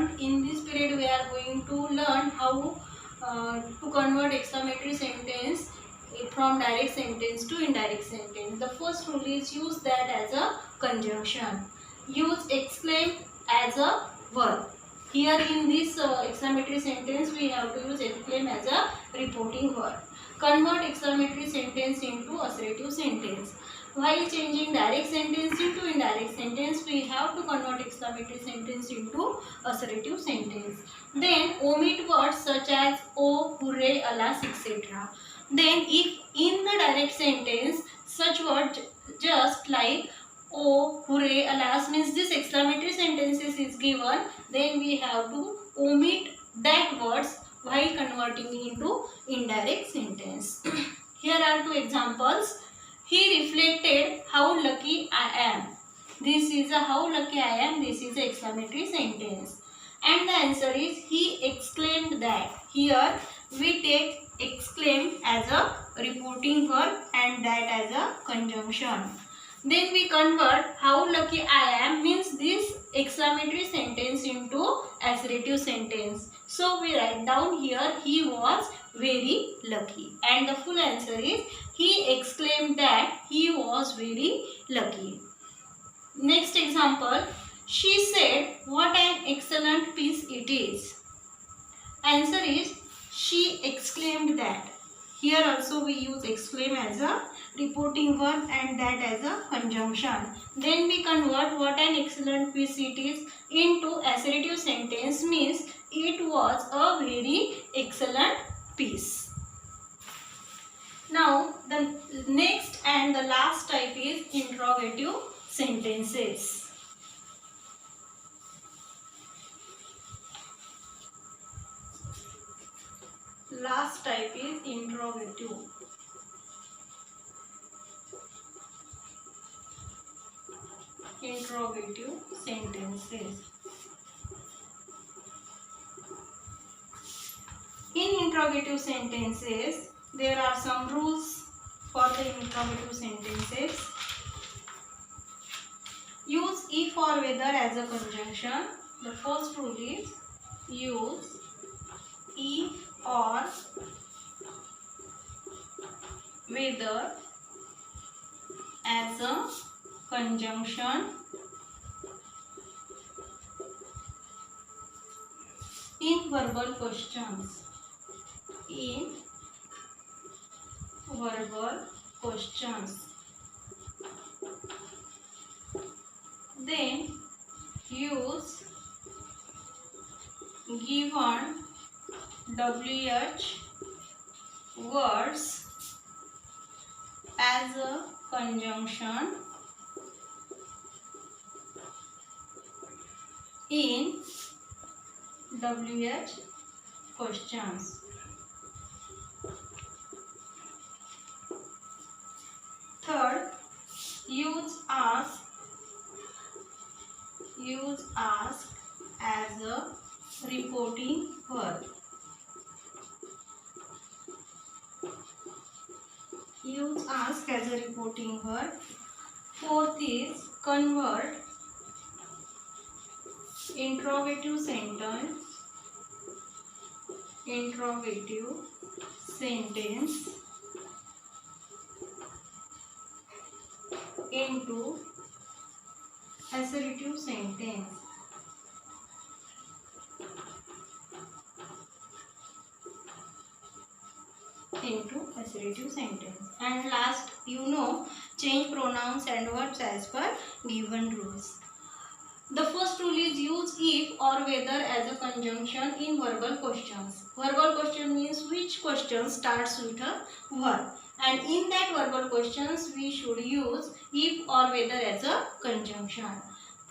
learned. In this period we are going to learn how to convert exclamatory sentence from direct sentence to indirect sentence. The first rule is use that as a conjunction. Use exclaim as a verb. Here in this exclamatory sentence we have to use exclaim as a reporting verb. Convert exclamatory sentence into assertive sentence. While changing direct sentence into indirect sentence, we have to convert exclamatory sentence into assertive sentence. Then omit words such as oh, hooray, alas, etc. Then if in the direct sentence such words just like oh, hooray, alas means this exclamatory sentences is given, then we have to omit that words while converting into indirect sentence. Here are two examples. He reflected how lucky I am. This is a how lucky I am. This is an exclamatory sentence. And the answer is he exclaimed that. Here we take exclaim as a reporting verb and that as a conjunction. Then we convert how lucky I am means this exclamatory sentence into assertive sentence. So we write down here he was very lucky, and the full answer is he exclaimed that he was very lucky. Next example, she said what an excellent piece it is. Answer is she exclaimed that. Here also we use exclaim as a reporting verb and that as a conjunction. Then we convert what an excellent piece it is into assertive sentence means it was a very excellent piece. Now the next and the last type is interrogative sentences. Last type is interrogative. Interrogative sentences. In interrogative sentences, there are some rules for the interrogative sentences. Use if or whether as a conjunction. The first rule is use if or whether as a conjunction in verbal questions. In verbal questions. Then use given WH words as a conjunction in WH questions. Third, use ask as a reporting verb. Use ask as a reporting verb. Fourth is convert interrogative sentence into assertive sentence. And last, change pronouns and verbs as per given rules. The first rule is use if or whether as a conjunction in verbal questions. Verbal question means which question starts with a verb, and in that verbal questions we should use if or whether as a conjunction.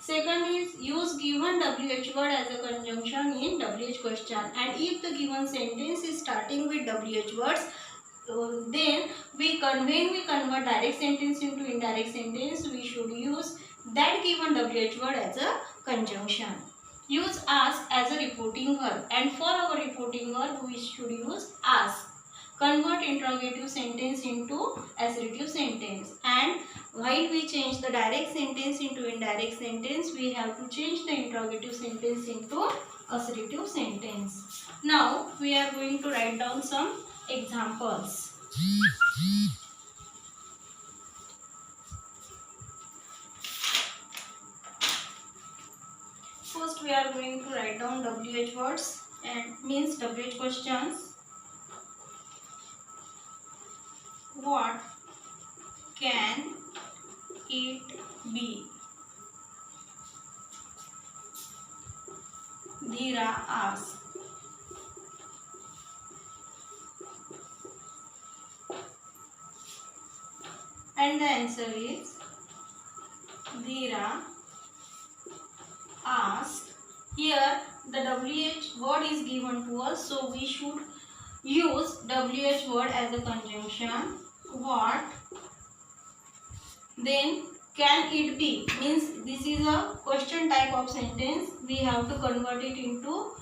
Second is use given WH word as a conjunction in WH question, and if the given sentence is starting with WH words, then when we convert direct sentence into indirect sentence, we should use that given WH word as a conjunction. Use ask as a reporting verb, and for our reporting verb we should use ask. Convert interrogative sentence into assertive sentence, and while we change the direct sentence into indirect sentence, we have to change the interrogative sentence into assertive sentence. Now we are going to write down some examples. First we are going to write down WH words and means WH questions. What can it be? Dhira asks. And the answer is Dhira asked. Here the WH word is given to us, so we should use WH word as a conjunction. What? Then can it be? Means this is a question type of sentence. We have to convert it into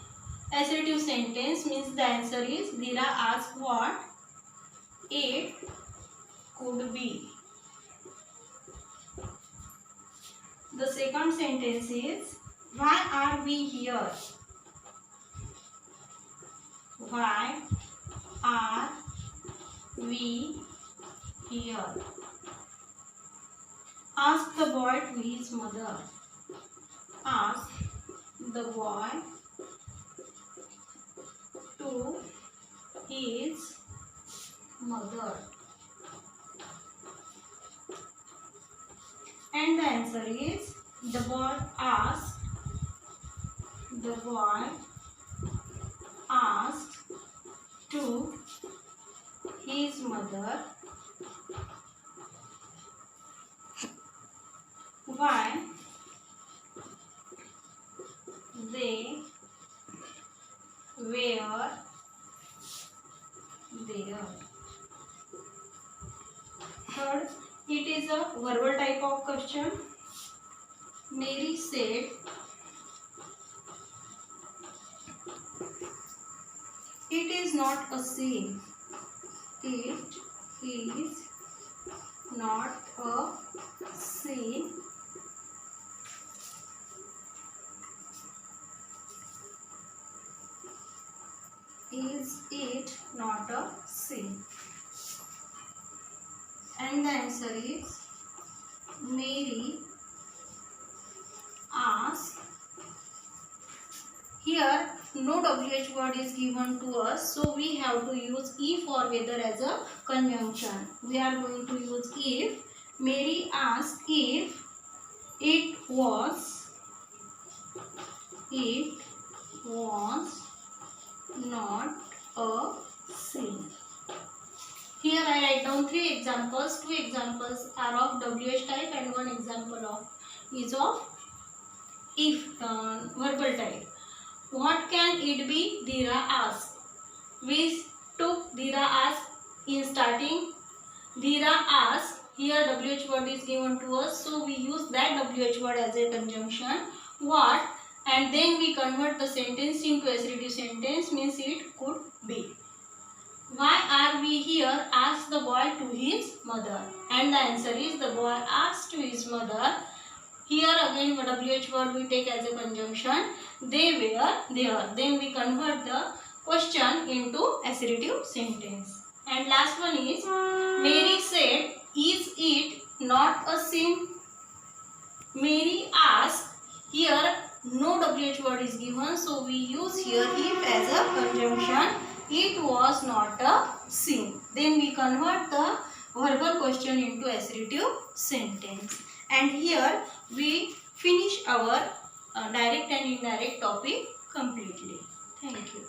assertive sentence. Means the answer is Dhira asked what it could be. The second sentence is why are we here? Why are we here? Ask the boy to his mother. Ask the boy to his mother. And the answer is the boy asked. The boy asked to his mother why they were there. Third, it is a verbal type of question. Mary said, it is not a sin. It is not a sin. Is it not a sin? And the answer is Mary asked. Here no WH word is given to us, so we have to use if or whether as a conjunction. We are going to use if. Mary asked if it was not a sin. Here I write down 3 examples. 2 examples are of WH type and 1 example is of if verbal type. What can it be? Dhira asked. We took Dhira asked in starting. Dhira asked. Here WH word is given to us, so we use that WH word as a conjunction. What? And then we convert the sentence into assertive sentence, means it could be. Why are we here? Asked the boy to his mother. And the answer is the boy asked to his mother. Here again WH word we take as a conjunction. They were there. Then we convert the question into assertive sentence. And last one is Mary said, is it not a sin? Mary asked. Here no WH word is given, so we use here if as a conjunction. It was not a sin. Then we convert the verbal question into assertive sentence. And here we finish our direct and indirect topic completely. Thank you.